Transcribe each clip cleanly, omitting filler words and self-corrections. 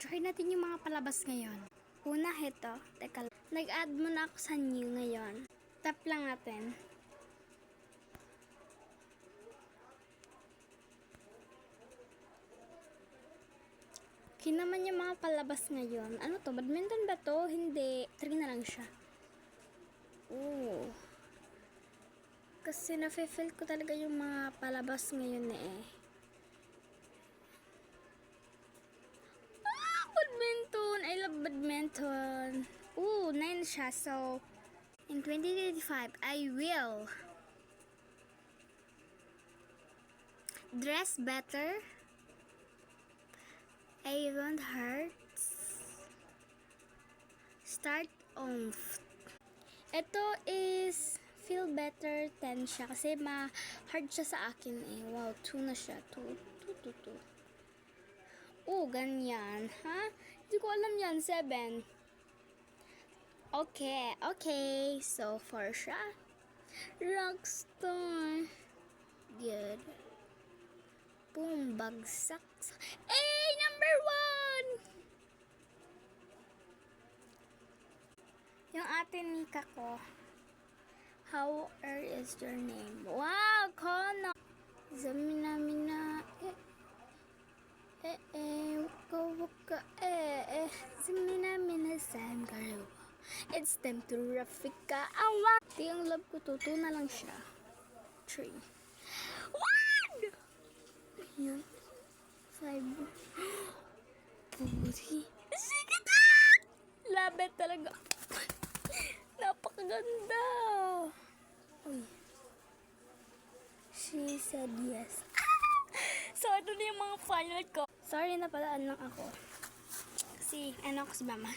Try natin yung mga palabas ngayon. Una, ito. Teka, nag-add muna ako sa new ngayon. Tap lang natin. Okay naman yung mga palabas ngayon. Ano to? Badminton ba to? Hindi. Try na lang siya. Oh. Kasi nafe-feel ko talaga yung mga palabas ngayon eh. Badminton! I love badminton. Ooh, 9 siya. So, in 2025, I will dress better. I won't hurt. Start off. Ito is feel better 10 siya kasi ma-hard siya sa akin eh. Wow, 2 na siya. 2. Oh, ganyan. Ha? Hindi ko alam yan. 7. Okay. So, 4 siya. Rockstar. Good. Boom, bagsak. Hey, number 1! Yung ate Nika ko. How is your name? Wow, Kono. Zamina. Waka. Zamina Sam Garawa. It's time to Rafika. Awa. Ito yung love ko to. 2 na lang siya. 3. 1! Yan. 5. 40. Sige na! Love it talaga. Napakaganda. Uy. She said yes. So, ito na yung mga final ko. Sorry, napalaan lang ako. Kasi, ano ako si mama.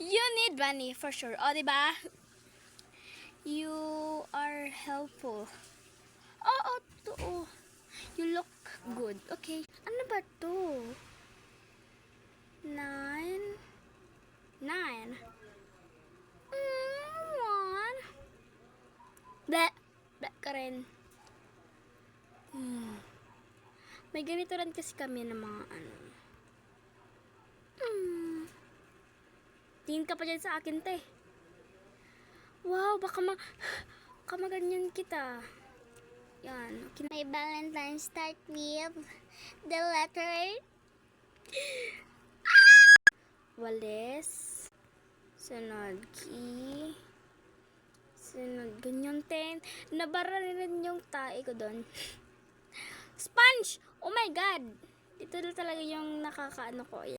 You need money, for sure. O, diba? You are helpful. Oo, to. You look good. Okay. Ano ba to? 9. 1. Bleh ka rin. May ganito rin kasi kami ng mga ano. Tingin ka pa dyan sa akin, te. Wow, baka maganyan kita. Yan. Okay. My Valentine start with the letter Walis. Sunod key. Sunod ganyan, ten. Nabara rin yung tae ko doon. Sponge! Oh my God! Ito na talaga yung nakakaano ko.